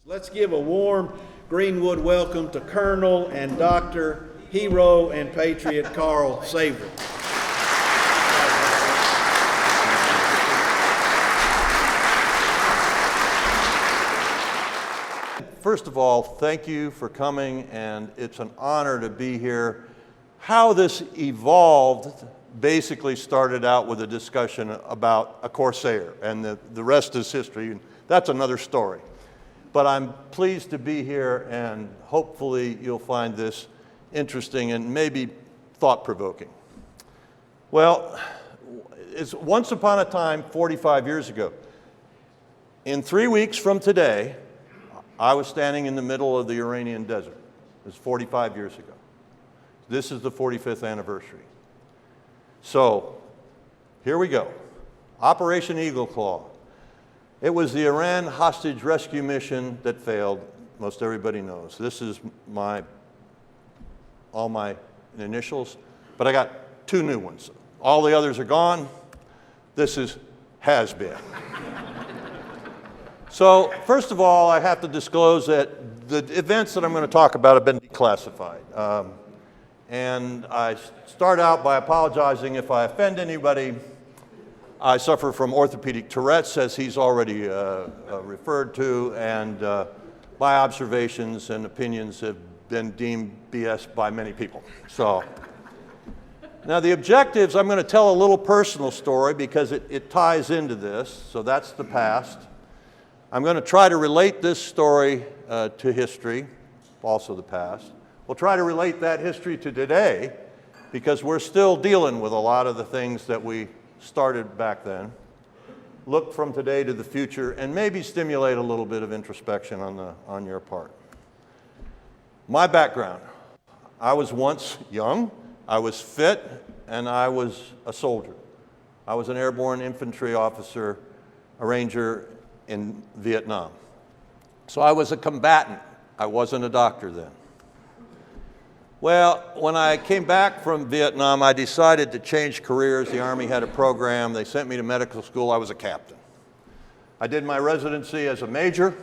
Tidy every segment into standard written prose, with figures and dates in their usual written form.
Let's give a warm Greenwood welcome to Colonel and Dr. Hero and Patriot Carl Savory. First of all, thank you for coming, and it's an honor to be here. How this evolved basically started out with a discussion about a Corsair, and the rest is history, and that's another story. But I'm pleased to be here, and hopefully you'll find this interesting and maybe thought-provoking. Well, it's once upon a time, 45 years ago. In 3 weeks from today, I was standing in the middle of the Iranian desert. It was 45 years ago. This is the 45th anniversary. So, here we go. Operation Eagle Claw. It was the Iran hostage rescue mission that failed. Most everybody knows. This is all my initials, but I got 2 new ones. All the others are gone. This has been. So, first of all, I have to disclose that the events that I'm going to talk about have been declassified. And I start out by apologizing if I offend anybody. I suffer from orthopedic Tourette's, as he's already referred to, and my observations and opinions have been deemed BS by many people. So, now the objectives, I'm going to tell a little personal story because it ties into this, so that's the past. I'm going to try to relate this story to history, also the past. We'll try to relate that history to today because we're still dealing with a lot of the things that we started back then. Look from today to the future and maybe stimulate a little bit of introspection on your part. My background. I was once young, I was fit, and I was a soldier. I was an airborne infantry officer, a ranger in Vietnam. So I was a combatant. I wasn't a doctor then. Well, when I came back from Vietnam, I decided to change careers. The Army had a program. They sent me to medical school. I was a captain. I did my residency as a major.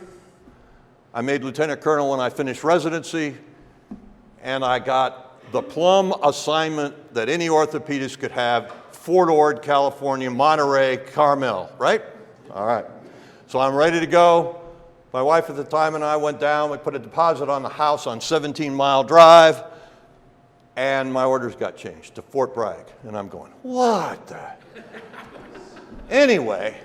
I made lieutenant colonel when I finished residency, and I got the plum assignment that any orthopedist could have, Fort Ord, California, Monterey, Carmel, right? All right. So I'm ready to go. My wife at the time and I went down. We put a deposit on the house on 17 Mile Drive, and my orders got changed to Fort Bragg. And I'm going, what the? Anyway,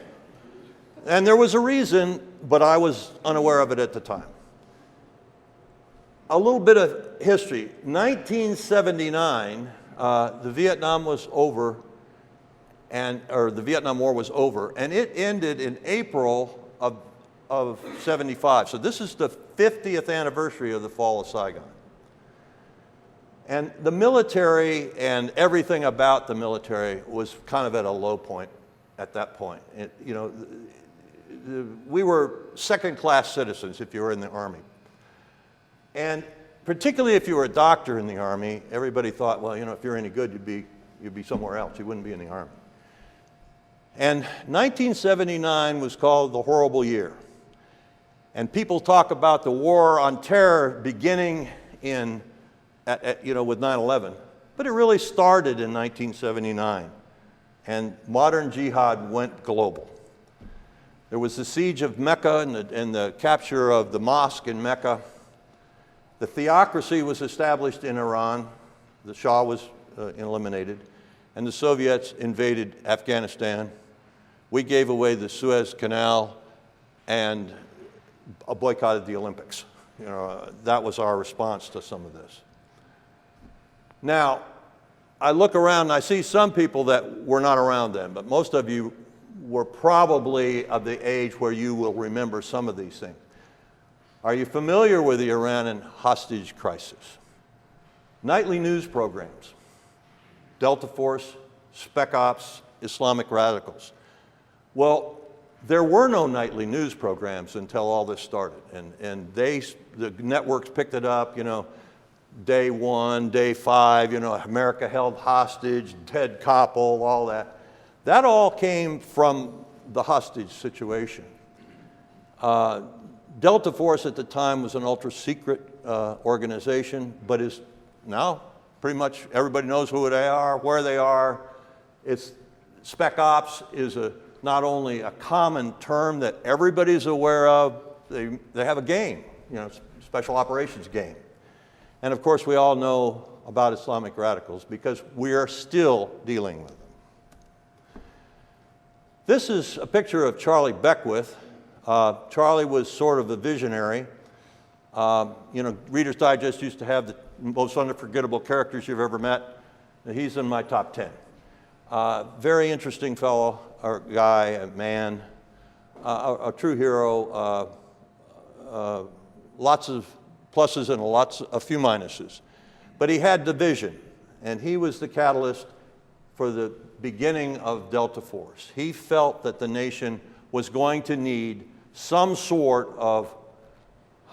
and there was a reason, but I was unaware of it at the time. A little bit of history. 1979, the Vietnam was over, or the Vietnam War was over, and it ended in April of 75. So this is the 50th anniversary of the fall of Saigon. And the military and everything about the military was kind of at a low point at that point. We were second-class citizens if you were in the Army. And particularly if you were a doctor in the Army, everybody thought, well, if you're any good, you'd be somewhere else. You wouldn't be in the Army. And 1979 was called the horrible year. And people talk about the war on terror beginning with 9/11, but it really started in 1979. And modern jihad went global. There was the siege of Mecca and the capture of the mosque in Mecca. The theocracy was established in Iran. The Shah was eliminated. And the Soviets invaded Afghanistan. We gave away the Suez Canal and boycotted the Olympics. That was our response to some of this. Now, I look around and I see some people that were not around then, but most of you were probably of the age where you will remember some of these things. Are you familiar with the Iranian hostage crisis? Nightly news programs, Delta Force, Spec Ops, Islamic radicals. Well, there were no nightly news programs until all this started, and the networks picked it up, day 1, day 5, America held hostage, Ted Koppel, all that. That all came from the hostage situation. Delta Force at the time was an ultra-secret organization, but is now pretty much everybody knows who they are, where they are. It's Spec Ops is not only a common term that everybody's aware of, they have a game, special operations game. And of course, we all know about Islamic radicals because we are still dealing with them. This is a picture of Charlie Beckwith. Charlie was sort of a visionary. Reader's Digest used to have the most unforgettable characters you've ever met. He's in my top 10. Very interesting fellow, or guy, a man, a true hero. Lots of pluses and a few minuses. But he had the vision, and he was the catalyst for the beginning of Delta Force. He felt that the nation was going to need some sort of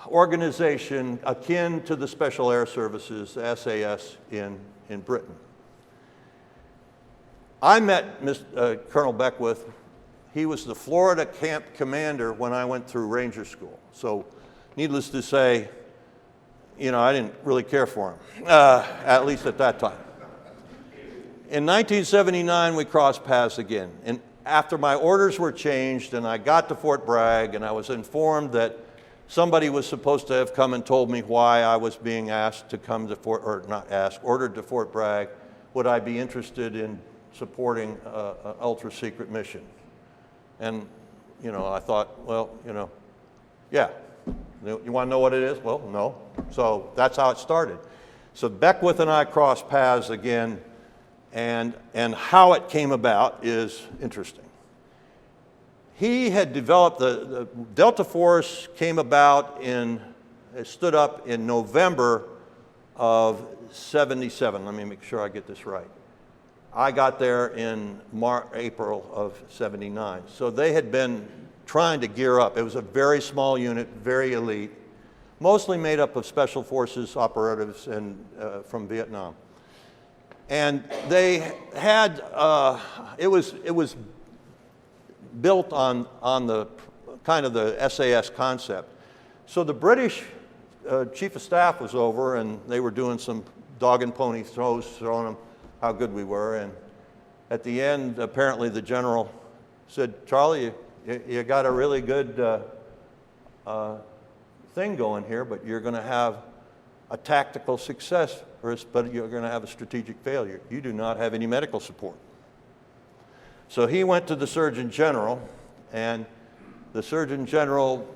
organization akin to the Special Air Services, the SAS, in Britain. I met Colonel Beckwith. He was the Florida camp commander when I went through Ranger School. So needless to say, I didn't really care for him, at least at that time. In 1979, we crossed paths again. And after my orders were changed and I got to Fort Bragg and I was informed that somebody was supposed to have come and told me why I was being asked to come to ordered to Fort Bragg, would I be interested in supporting an ultra-secret mission? And, I thought, well, yeah. You want to know what it is? Well, no. So that's how it started. So Beckwith and I crossed paths again, and how it came about is interesting. He had developed, the Delta Force came about it stood up in November of 77. Let me make sure I get this right. I got there in April of 79. So they had been trying to gear up. It was a very small unit, very elite, mostly made up of special forces operatives and from Vietnam. And they had, it was built on the kind of the SAS concept. So the British chief of staff was over, and they were doing some dog and pony throws, showing them how good we were. And at the end, apparently the general said, "Charlie, you got a really good thing going here, but you're going to have a tactical success, but you're going to have a strategic failure. You do not have any medical support." So he went to the Surgeon General, and the Surgeon General,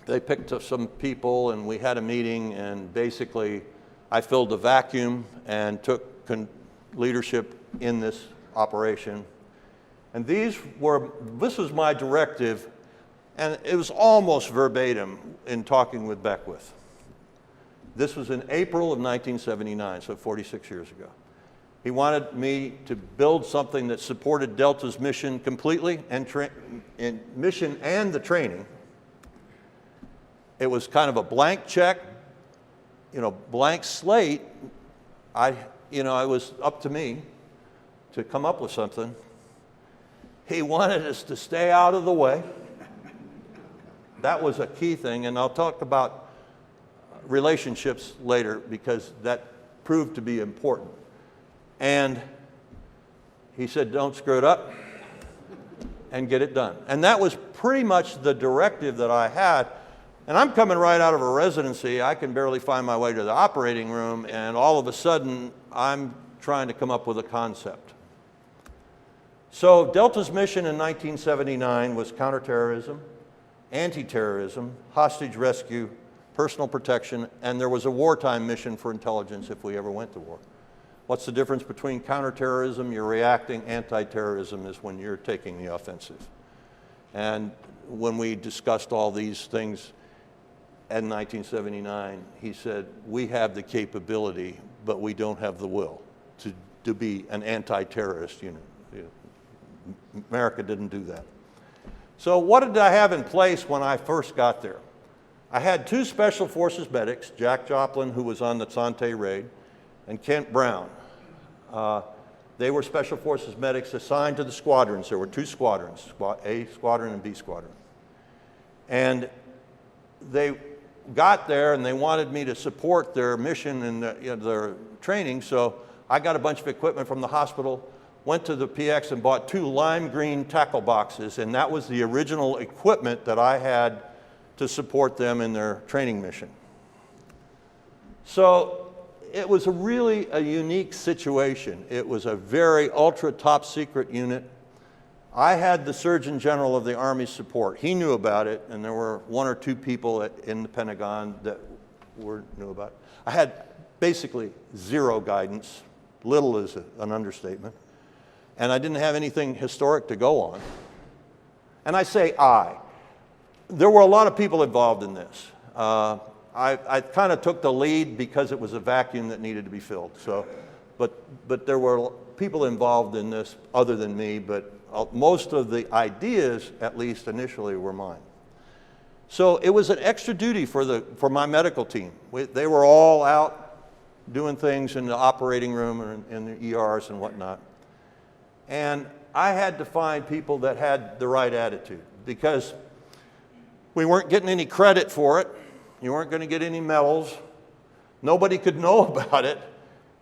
they picked up some people, and we had a meeting, and basically I filled the vacuum and took leadership in this operation. And this was my directive, and it was almost verbatim in talking with Beckwith. This was in April of 1979, so 46 years ago. He wanted me to build something that supported Delta's mission completely, and mission and the training. It was kind of a blank check, blank slate. It was up to me to come up with something. He wanted us to stay out of the way. That was a key thing, and I'll talk about relationships later because that proved to be important. And he said, "Don't screw it up and get it done." And that was pretty much the directive that I had. And I'm coming right out of a residency. I can barely find my way to the operating room, and all of a sudden, I'm trying to come up with a concept. So Delta's mission in 1979 was counterterrorism, anti-terrorism, hostage rescue, personal protection, and there was a wartime mission for intelligence if we ever went to war. What's the difference between counterterrorism? You're reacting. Anti-terrorism is when you're taking the offensive. And when we discussed all these things in 1979, he said, "We have the capability, but we don't have the will to be an anti-terrorist unit." America didn't do that. So what did I have in place when I first got there? I had two Special Forces medics, Jack Joplin, who was on the Sante raid, and Kent Brown. They were Special Forces medics assigned to the squadrons. There were two squadrons, A Squadron and B Squadron. And they got there and they wanted me to support their mission and their training, so I got a bunch of equipment from the hospital, went to the PX and bought 2 lime green tackle boxes, and that was the original equipment that I had to support them in their training mission. So it was really a unique situation. It was a very ultra top secret unit. I had the Surgeon General of the Army's support. He knew about it, and there were 1 or 2 people in the Pentagon that knew about it. I had basically 0 guidance. Little is an understatement. And I didn't have anything historic to go on. And I say I. There were a lot of people involved in this. I kind of took the lead because it was a vacuum that needed to be filled. So, but there were people involved in this other than me, but most of the ideas, at least initially, were mine. So it was an extra duty for my medical team. They were all out doing things in the operating room and in the ERs and whatnot. And I had to find people that had the right attitude, because we weren't getting any credit for it. You weren't going to get any medals. Nobody could know about it.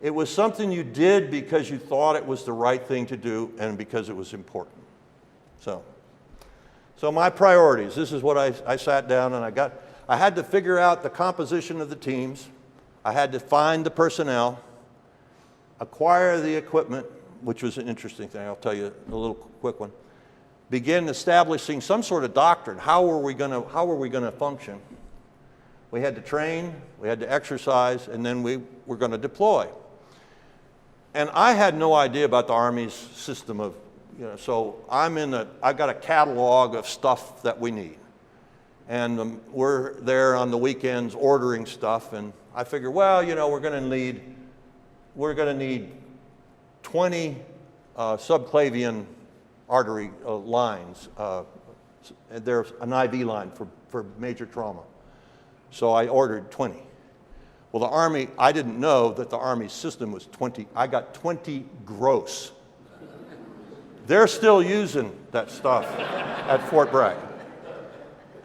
It was something you did because you thought it was the right thing to do and because it was important. So my priorities, this is what I sat down and I had to figure out the composition of the teams. I had to find the personnel, acquire the equipment, which was an interesting thing. I'll tell you a little quick one. Begin establishing some sort of doctrine. How were we going to function? We had to train, we had to exercise, and then we were going to deploy. And I had no idea about the Army's system of, so I got a catalog of stuff that we need. And we're there on the weekends ordering stuff, and I figured, well, we're going to need 20 subclavian artery lines. There's an IV line for major trauma. So I ordered 20. Well, the Army, I didn't know that the Army system was 20. I got 20 gross. They're still using that stuff at Fort Bragg.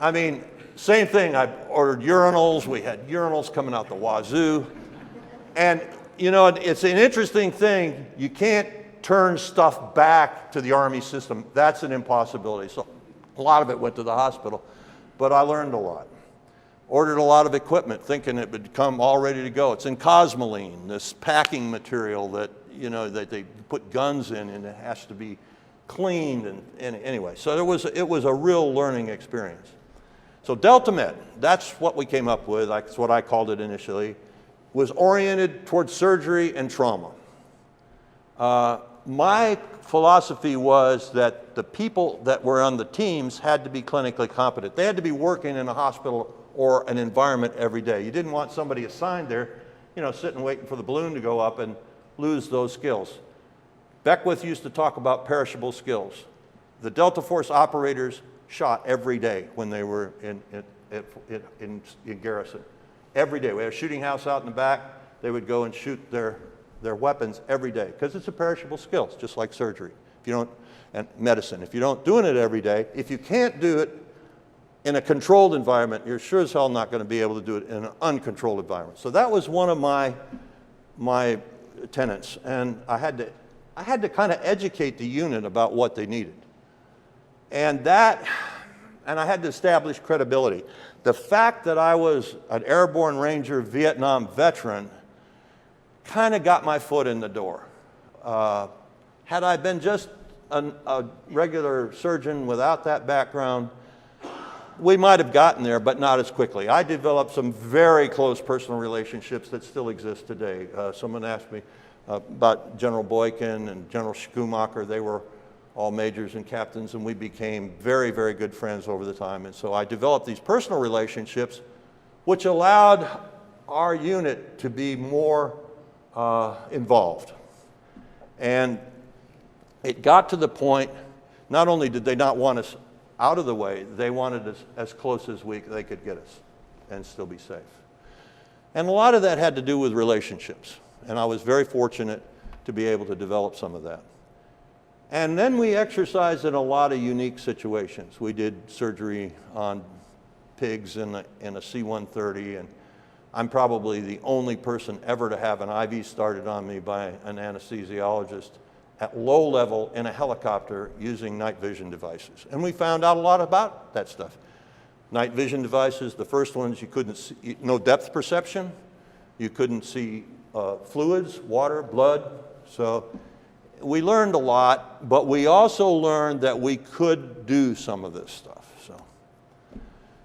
I mean, same thing. I ordered urinals. We had urinals coming out the wazoo. And, it's an interesting thing. You can't turn stuff back to the Army system. That's an impossibility. So a lot of it went to the hospital, but I learned a lot. Ordered a lot of equipment thinking it would come all ready to go. It's in cosmoline, this packing material that, that they put guns in, and it has to be cleaned. And anyway, so it was a real learning experience. So Delta Med, that's what we came up with. That's what I called it initially, was oriented towards surgery and trauma. My philosophy was that the people that were on the teams had to be clinically competent. They had to be working in a hospital or an environment every day. You didn't want somebody assigned there, sitting waiting for the balloon to go up and lose those skills. Beckwith used to talk about perishable skills. The Delta Force operators shot every day when they were in garrison. Every day. We had a shooting house out in the back. They would go and shoot their weapons every day, because it's a perishable skill. It's just like surgery. And medicine. If you don't do it every day, if you can't do it in a controlled environment, you're sure as hell not going to be able to do it in an uncontrolled environment. So that was one of my tenets, and I had to kind of educate the unit about what they needed. And I had to establish credibility. The fact that I was an Airborne Ranger Vietnam veteran kind of got my foot in the door. Had I been just a regular surgeon without that background, we might have gotten there, but not as quickly. I developed some very close personal relationships that still exist today. Someone asked me about General Boykin and General Schumacher. They were all majors and captains, and we became very, very good friends over the time. And so I developed these personal relationships, which allowed our unit to be more involved. And it got to the point, not only did they not want us out of the way, they wanted us as close as they could get us and still be safe. And a lot of that had to do with relationships. And I was very fortunate to be able to develop some of that. And then we exercised in a lot of unique situations. We did surgery on pigs in a C-130, and I'm probably the only person ever to have an IV started on me by an anesthesiologist at low level in a helicopter using night vision devices. And we found out a lot about that stuff. Night vision devices, the first ones you couldn't see, no depth perception, you couldn't see fluids, water, blood. So we learned a lot, but we also learned that we could do some of this stuff.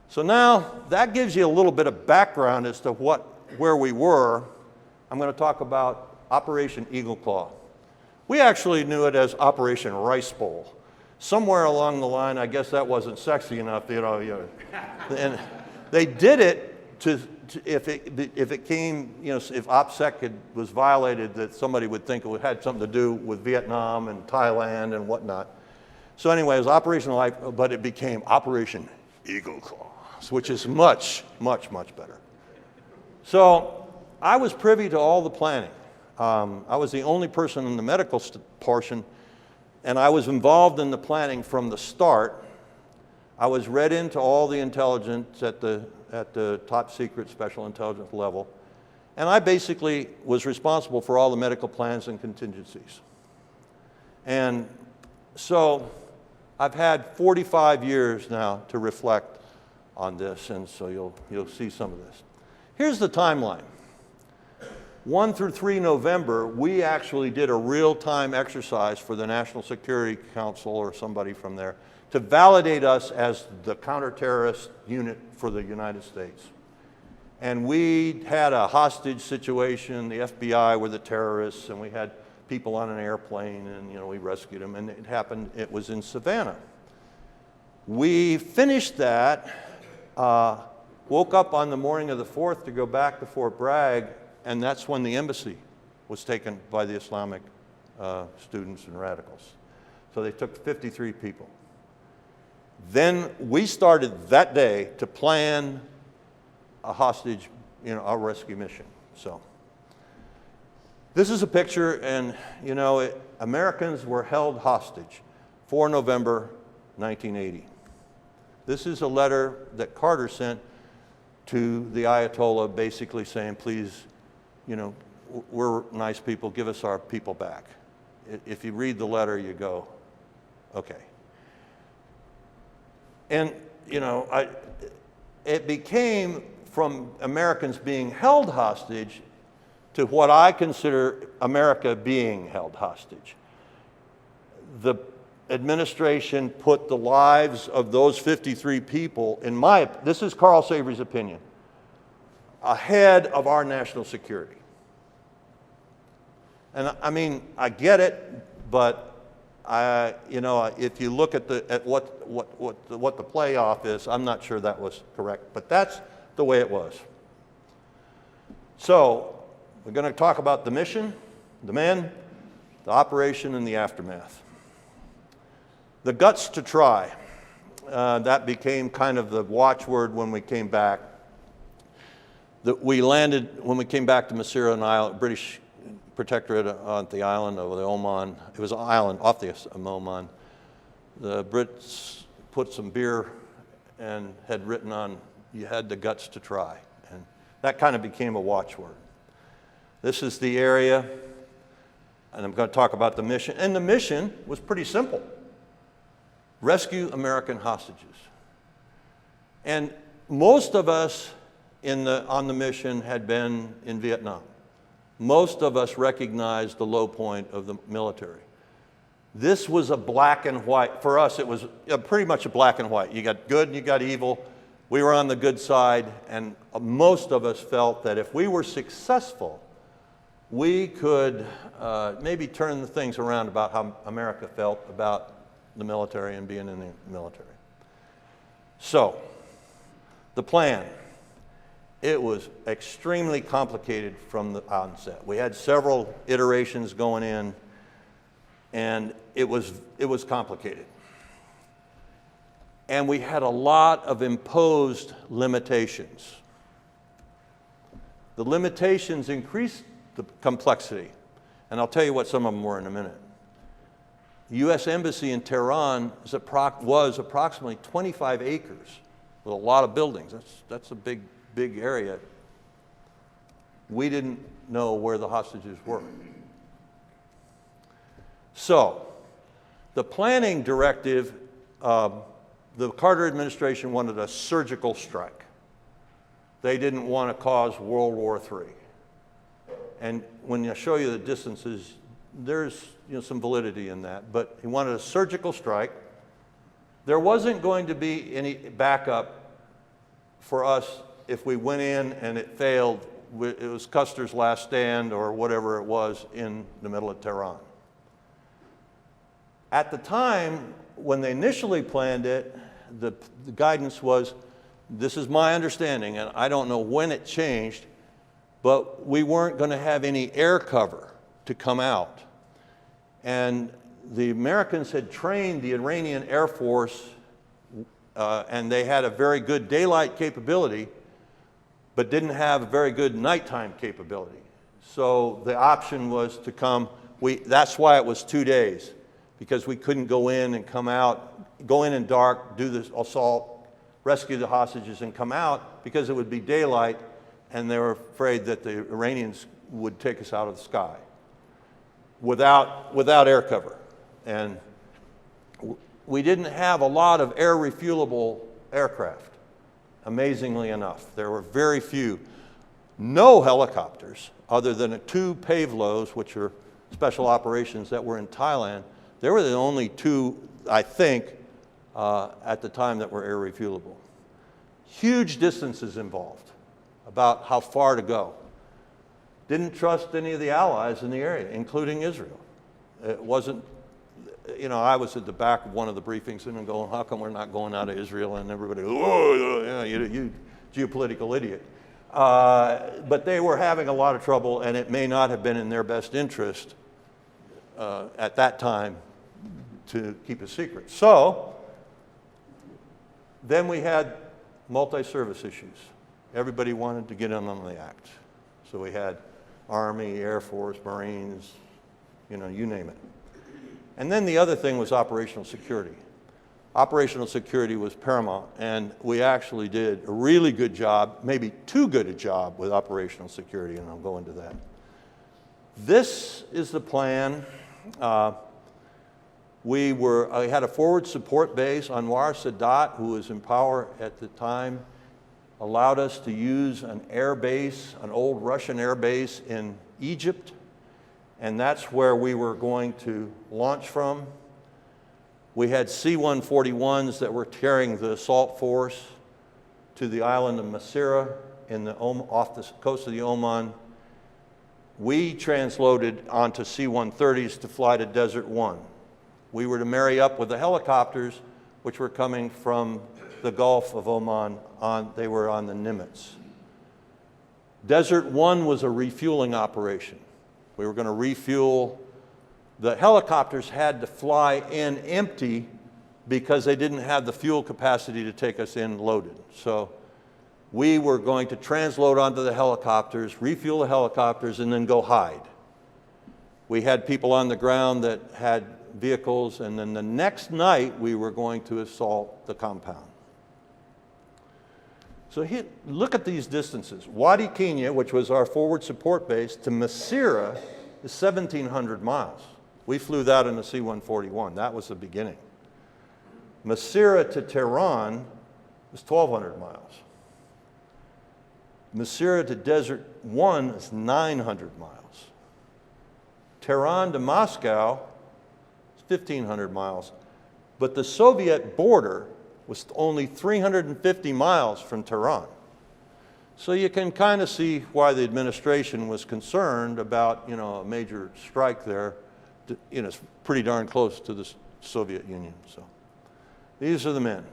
So now that gives you a little bit of background as to where we were. I'm going to talk about Operation Eagle Claw. We actually knew it as Operation Rice Bowl. Somewhere along the line, I guess that wasn't sexy enough, and they did it if it came, if OPSEC was violated, that somebody would think it had something to do with Vietnam and Thailand and whatnot. So anyway, it was Operation Life, but it became Operation Eagle Claw, which is much, much, much better. So I was privy to all the planning. I was the only person in the medical portion, and I was involved in the planning from the start. I was read into all the intelligence at the top secret special intelligence level, and I basically was responsible for all the medical plans and contingencies. And so I've had 45 years now to reflect on this, and so you'll see some of this. Here's the timeline. 1 through 3 November, we actually did a real-time exercise for the National Security Council or somebody from there to validate us as the counterterrorist unit for the United States. And we had a hostage situation. The FBI were the terrorists, and we had people on an airplane, and we rescued them, and it was in Savannah. We finished that, woke up on the morning of the 4th to go back to Fort Bragg, and that's when the embassy was taken by the Islamic students and radicals. So they took 53 people. Then we started that day to plan a hostage, a rescue mission. So this is a picture, and Americans were held hostage 4 November 1980. This is a letter that Carter sent to the Ayatollah, basically saying, please, we're nice people, give us our people back. If you read the letter, you go, okay. And, it became from Americans being held hostage to what I consider America being held hostage. The administration put the lives of those 53 people, this is Carl Savory's opinion, ahead of our national security. And I get it, but if you look at what the playoff is, I'm not sure that was correct, but that's the way it was. So we're going to talk about the mission, the men, the operation, and the aftermath. The guts to try. That became kind of the watchword when we came back. When we came back to Masira, an island, British protectorate on the island of the Oman. It was an island off the Oman. The Brits put some beer and had written on, you had the guts to try. And that kind of became a watchword. This is the area, and I'm going to talk about the mission. And the mission was pretty simple. Rescue American hostages. And most of us on the mission had been in Vietnam. Most of us recognized the low point of the military. This was a black and white. For us, it was pretty much a black and white. You got good and you got evil. We were on the good side, and most of us felt that if we were successful, we could maybe turn the things around about how America felt about the military and being in the military. So, the plan. It was extremely complicated from the onset. We had several iterations going in, and it was complicated. And we had a lot of imposed limitations. The limitations increased the complexity, and I'll tell you what some of them were in a minute. The U.S. Embassy in Tehran was approximately 25 acres. with a lot of buildings. That's a big, big area. We didn't know where the hostages were. So, the planning directive, the Carter administration wanted a surgical strike. They didn't want to cause World War III. And when I show you the distances, there's some validity in that. But he wanted a surgical strike. There wasn't going to be any backup for us if we went in and it failed. It was Custer's last stand or whatever it was in the middle of Tehran. At the time, when they initially planned it, the guidance was, this is my understanding, and I don't know when it changed, but we weren't going to have any air cover to come out. And the Americans had trained the Iranian Air Force, and they had a very good daylight capability, but didn't have a very good nighttime capability. So the option was to come, that's why it was 2 days, because we couldn't go in and come out, go in dark, do this assault, rescue the hostages and come out, because it would be daylight, and they were afraid that the Iranians would take us out of the sky without air cover. And we didn't have a lot of air refuelable aircraft, amazingly enough. There were very few. No helicopters, other than 2 Pavlos, which are special operations that were in Thailand. They were the only 2, I think, at the time that were air refuelable. Huge distances involved about how far to go. Didn't trust any of the allies in the area, including Israel. It wasn't, I was at the back of one of the briefings and I'm going, how come we're not going out of Israel? And everybody, oh, you geopolitical idiot. But they were having a lot of trouble, and it may not have been in their best interest at that time to keep a secret. So then we had multi-service issues. Everybody wanted to get in on the act. So we had Army, Air Force, Marines, you name it. And then the other thing was operational security. Operational security was paramount, and we actually did a really good job, maybe too good a job with operational security, and I'll go into that. This is the plan. I had a forward support base. Anwar Sadat, who was in power at the time, allowed us to use an air base, an old Russian air base in Egypt, and that's where we were going to launch from. We had C-141s that were carrying the assault force to the island of Masira off the coast of the Oman. We transloaded onto C-130s to fly to Desert One. We were to marry up with the helicopters, which were coming from the Gulf of Oman. They were on the Nimitz. Desert One was a refueling operation. We were going to refuel. The helicopters had to fly in empty because they didn't have the fuel capacity to take us in loaded. So we were going to transload onto the helicopters, refuel the helicopters, and then go hide. We had people on the ground that had vehicles, and then the next night we were going to assault the compound. So here, look at these distances. Wadi Kenya, which was our forward support base, to Masira is 1,700 miles. We flew that in a C-141. That was the beginning. Masira to Tehran is 1,200 miles. Masira to Desert One is 900 miles. Tehran to Moscow is 1,500 miles. But the Soviet border was only 350 miles from Tehran. So you can kind of see why the administration was concerned about, a major strike there. It's pretty darn close to the Soviet Union. So these are the men.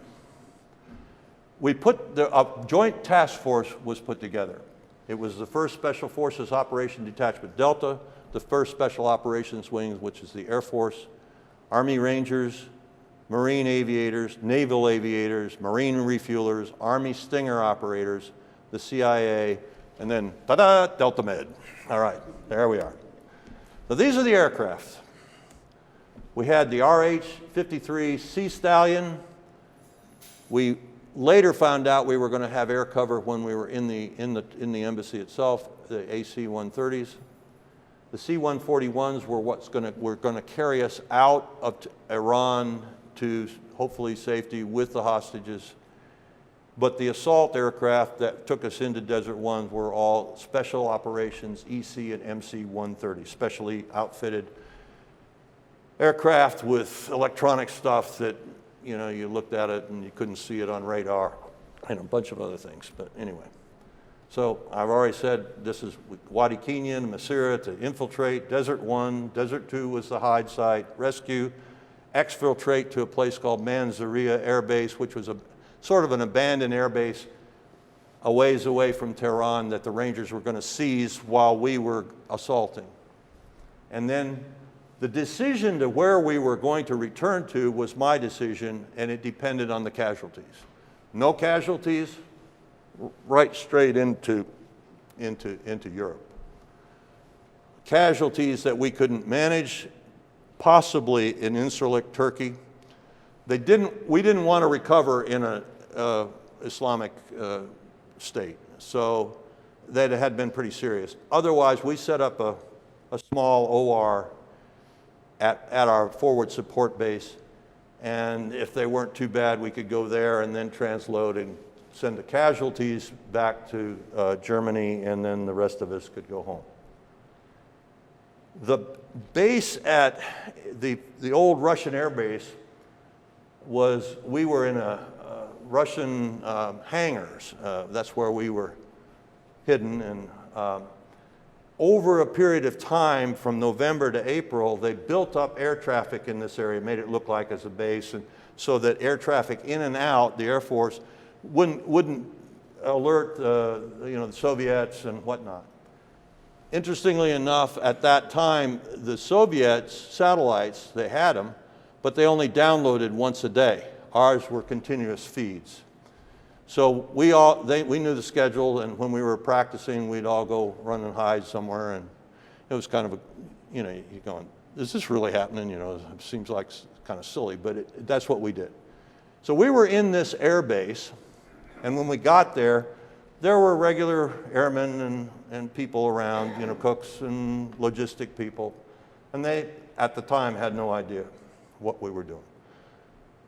A joint task force was put together. It was the 1st Special Forces Operation Detachment Delta, the 1st Special Operations Wing, which is the Air Force, Army Rangers, Marine aviators, naval aviators, Marine refuelers, Army Stinger operators, the CIA, and then, ta-da, Delta Med. All right, there we are. So these are the aircraft. We had the RH-53 Sea Stallion. We later found out we were going to have air cover when we were in the embassy itself, the AC-130s. The C-141s were going to carry us out of Iran to hopefully safety with the hostages. But the assault aircraft that took us into Desert One were all special operations EC and MC-130, specially outfitted aircraft with electronic stuff that, you know, you looked at it and you couldn't see it on radar, and a bunch of other things. But anyway, so I've already said this is Wadi Kenyan, Masira to infiltrate, Desert One, Desert Two was the hide site, rescue, exfiltrate to a place called Manzaria Air Base, which was a sort of an abandoned air base a ways away from Tehran that the Rangers were going to seize while we were assaulting. And then the decision to where we were going to return to was my decision, and it depended on the casualties. No casualties, right straight into Europe. Casualties that we couldn't manage, possibly in Incirlik, Turkey. We didn't want to recover in an Islamic state, so that had been pretty serious. Otherwise, we set up a small OR at our forward support base, and if they weren't too bad, we could go there and then transload and send the casualties back to Germany, and then the rest of us could go home. The base at the old Russian air base we were in a Russian hangars. That's where we were hidden. And over a period of time, from November to April, they built up air traffic in this area, made it look like as a base, and so that air traffic in and out, the Air Force, wouldn't alert the Soviets and whatnot. Interestingly enough, at that time, the Soviets' satellites, they had them, but they only downloaded once a day. Ours were continuous feeds. So we knew the schedule, and when we were practicing, we'd all go run and hide somewhere, and it was kind of you're going, is this really happening? It seems like kind of silly, but that's what we did. So we were in this air base, and when we got there were regular airmen and people around, cooks and logistic people, and they, at the time, had no idea what we were doing.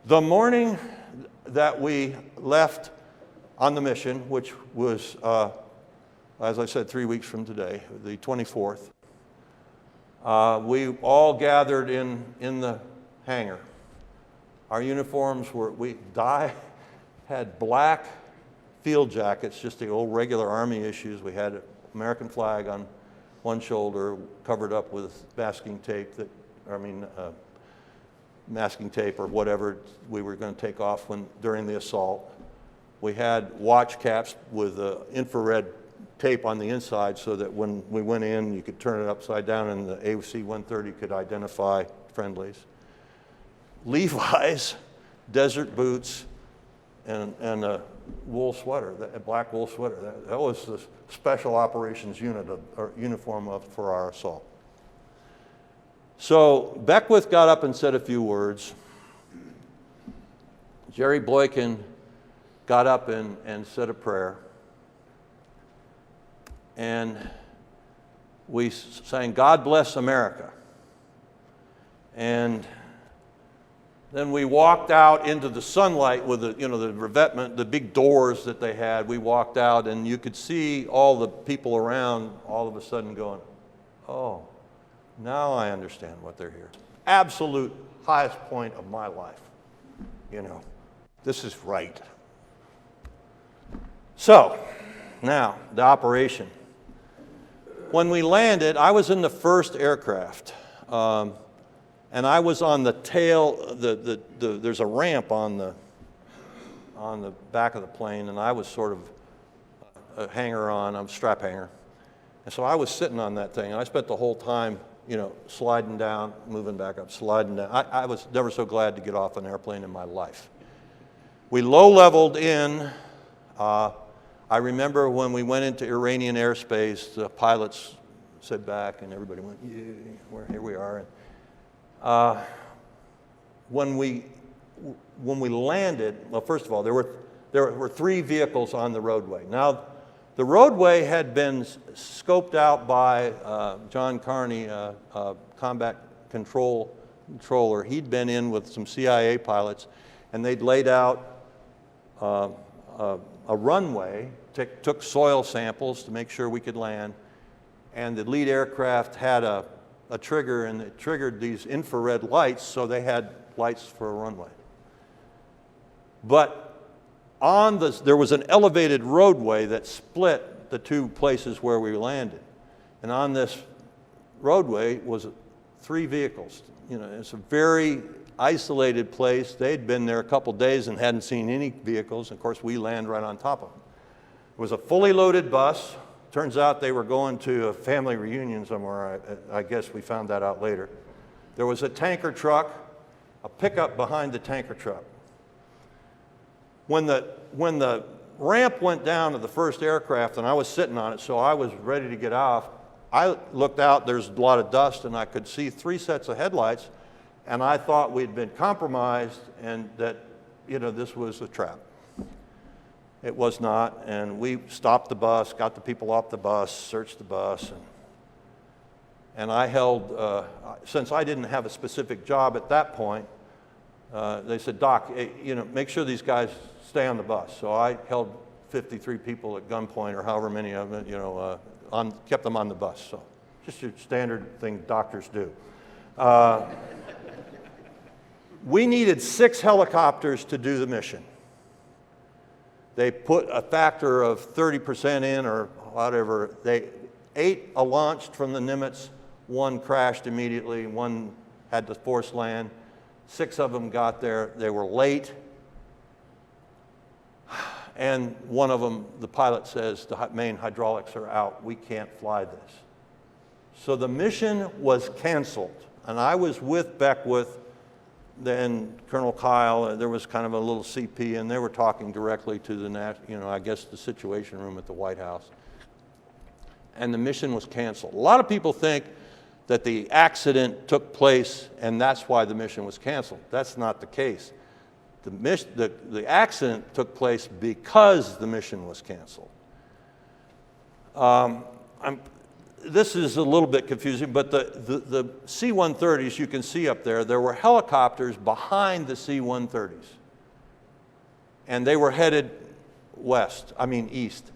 The morning that we left on the mission, which was, as I said, 3 weeks from today, the 24th, we all gathered in the hangar. Our uniforms had black field jackets, just the old regular Army issues. We had an American flag on one shoulder, covered up with masking tape masking tape or whatever we were going to take off during the assault. We had watch caps with infrared tape on the inside so that when we went in, you could turn it upside down and the AC-130 could identify friendlies. Levi's, desert boots, and a wool sweater, a black wool sweater. That was the special operations unit or uniform for our assault. So Beckwith got up and said a few words. Jerry Boykin got up and said a prayer. And we sang, "God Bless America." And then we walked out into the sunlight with the revetment, the big doors that they had. We walked out, and you could see all the people around all of a sudden going, "Oh, now I understand what they're here." Absolute highest point of my life. This is right. So, now, the operation. When we landed, I was in the first aircraft. And I was on the tail, there's a ramp on the back of the plane, and I was sort of a hanger-on, I'm a strap hanger. And so I was sitting on that thing, and I spent the whole time, sliding down, moving back up, sliding down. I was never so glad to get off an airplane in my life. We low-leveled in. I remember when we went into Iranian airspace, the pilots said back, and everybody went, "Yeah, here we are." And when we landed, well, first of all, there were there were 3 vehicles on the roadway. Now, the roadway had been scoped out by John Carney, combat controller. He'd been in with some CIA pilots, and they'd laid out a runway, took soil samples to make sure we could land, and the lead aircraft had a trigger, and it triggered these infrared lights, so they had lights for a runway. But there was an elevated roadway that split the 2 places where we landed. And on this roadway was 3 vehicles. You know, it's a very isolated place. They'd been there a couple days and hadn't seen any vehicles. Of course, we land right on top of them. It was a fully loaded bus. Turns out they were going to a family reunion somewhere. I guess we found that out later. There was a tanker truck, a pickup behind the tanker truck. When the ramp went down to the first aircraft, and I was sitting on it, so I was ready to get off, I looked out, there's a lot of dust, and I could see 3 sets of headlights, and I thought we'd been compromised and that, you know, this was a trap. It was not, and we stopped the bus, got the people off the bus, searched the bus, and I held, since I didn't have a specific job at that point, they said, Doc, you know, make sure these guys stay on the bus. So I held 53 people at gunpoint, or however many of them, you know, kept them on the bus. So just your standard thing doctors do. We needed 6 helicopters to do the mission. They put a factor of 30% in, or whatever. 8 launched from the Nimitz. 1 crashed immediately. 1 had to force land. 6 of them got there. They were late. And one of them, the pilot says, the main hydraulics are out. We can't fly this. So the mission was canceled. And I was with Beckwith, then Colonel Kyle, and there was kind of a little CP, and they were talking directly to the, you know, I guess the Situation Room at the White House. And the mission was canceled. A lot of people think that the accident took place and that's why the mission was canceled. That's not the case. The accident took place because the mission was canceled. This is a little bit confusing, but the C-130s you can see up there, there were helicopters behind the C-130s. And they were headed east.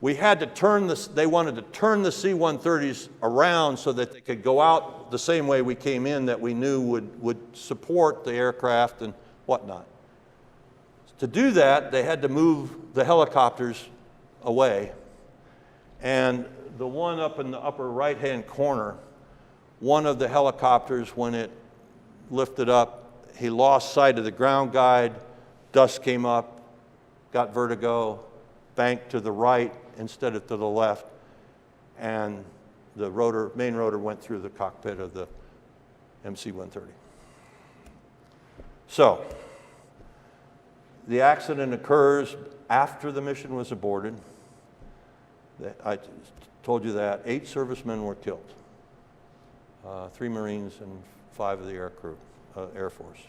We had to turn they wanted to turn the C-130s around so that they could go out the same way we came in, that we knew would support the aircraft and whatnot. To do that, they had to move the helicopters away. And the one up in the upper right-hand corner, one of the helicopters, when it lifted up, he lost sight of the ground guide, dust came up, got vertigo, banked to the right instead of to the left, and the main rotor went through the cockpit of the MC-130. So, the accident occurs after the mission was aborted. I told you that 8 servicemen were killed, 3 Marines and 5 of the Air Force.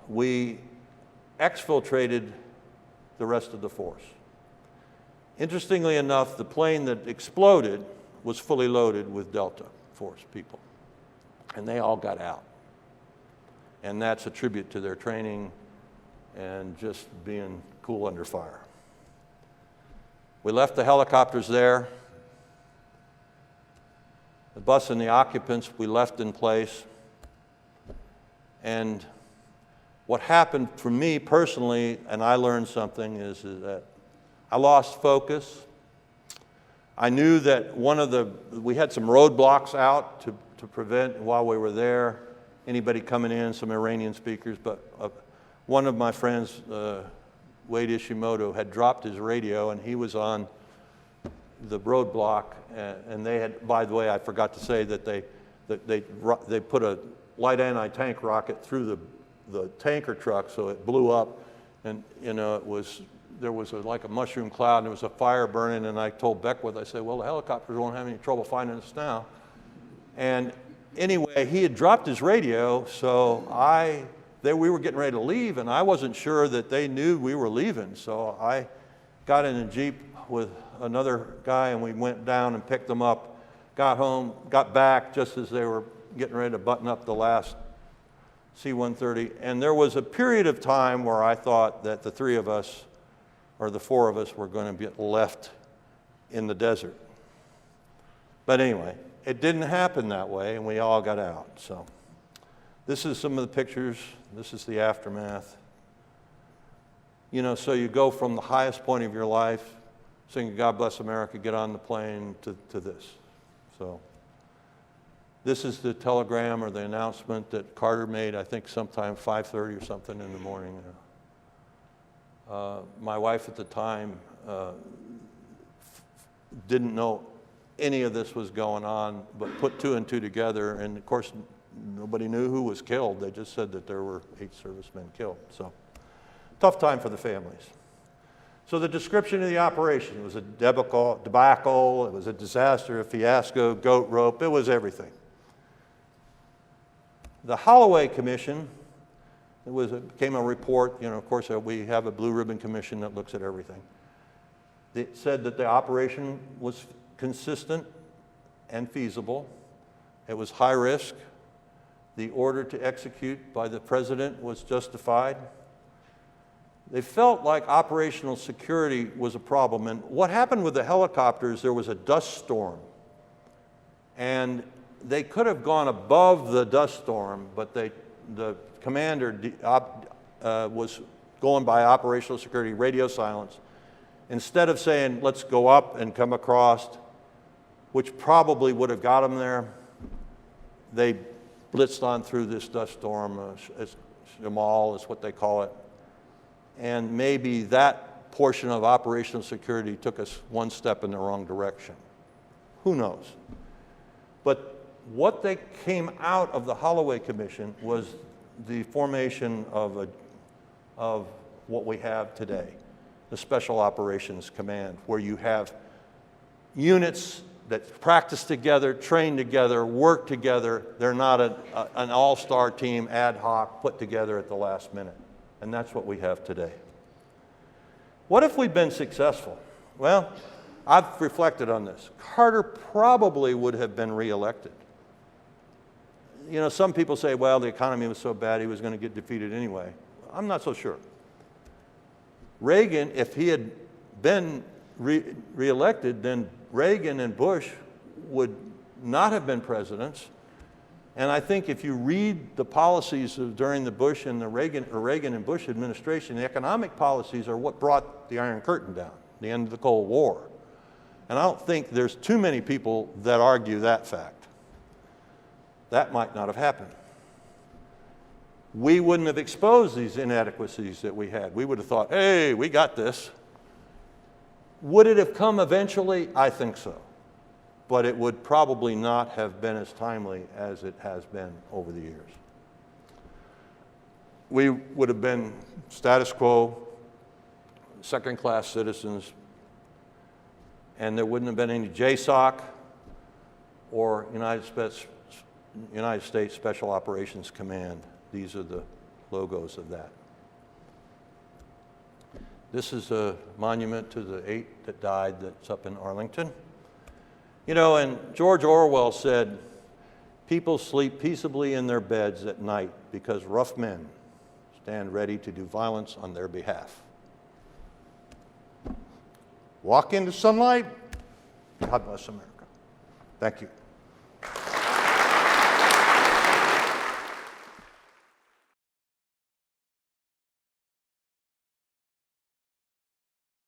We exfiltrated the rest of the force. Interestingly enough, the plane that exploded was fully loaded with Delta Force people, and they all got out. And that's a tribute to their training and just being cool under fire. We left the helicopters there. The bus and the occupants we left in place. And what happened for me personally, and I learned something, is that I lost focus. I knew that we had some roadblocks out to prevent, while we were there, anybody coming in, some Iranian speakers, but one of my friends, Wade Ishimoto, had dropped his radio, and he was on the roadblock, and they had, by the way, I forgot to say that they put a light anti-tank rocket through the tanker truck, so it blew up, and you know, there was like a mushroom cloud, and there was a fire burning, and I told Beckwith, I said, well, the helicopters won't have any trouble finding us now. And anyway, he had dropped his radio, so I we were getting ready to leave, and I wasn't sure that they knew we were leaving. So I got in a Jeep with another guy, and we went down and picked them up, got home, got back just as they were getting ready to button up the last C-130. And there was a period of time where I thought that the three of us, or the four of us, were going to get left in the desert. But anyway, it didn't happen that way, and we all got out. So this is some of the pictures. This is the aftermath. You know, so you go from the highest point of your life, singing God Bless America, get on the plane, to this. So this is the telegram or the announcement that Carter made, I think sometime 5:30 or something in the morning. My wife at the time didn't know any of this was going on, but put two and two together, and of course nobody knew who was killed. They just said that there were 8 servicemen killed. So tough time for the families. So the description of the operation, it was a debacle, it was a disaster, a fiasco, goat rope, it was everything. The Holloway Commission, it became a report. You know, of course, we have a blue ribbon commission that looks at everything. It said that the operation was consistent and feasible. It was high risk. The order to execute by the president was justified. They felt like operational security was a problem. And what happened with the helicopters, there was a dust storm. And they could have gone above the dust storm, but the commander was going by operational security, radio silence. Instead of saying, let's go up and come across, which probably would have got them there, they blitzed on through this dust storm. Shamal is what they call it. And maybe that portion of operational security took us one step in the wrong direction. Who knows? But what they came out of the Holloway Commission was the formation of what we have today, the Special Operations Command, where you have units that practice together, train together, work together. They're not an all-star team, ad hoc, put together at the last minute. And that's what we have today. What if we'd been successful? Well, I've reflected on this. Carter probably would have been reelected. You know, some people say, well, the economy was so bad he was going to get defeated anyway. I'm not so sure. Reagan, if he had been reelected, then Reagan and Bush would not have been presidents. And I think if you read the policies during the Bush and the Reagan and Bush administration, the economic policies are what brought the Iron Curtain down, the end of the Cold War. And I don't think there's too many people that argue that fact. That might not have happened. We wouldn't have exposed these inadequacies that we had. We would have thought, hey, we got this. Would it have come eventually? I think so. But it would probably not have been as timely as it has been over the years. We would have been status quo, second-class citizens, and there wouldn't have been any JSOC or United States Special Operations Command. These are the logos of that. This is a monument to the 8 that died that's up in Arlington. You know, and George Orwell said, people sleep peaceably in their beds at night because rough men stand ready to do violence on their behalf. Walk into sunlight, God bless America. Thank you.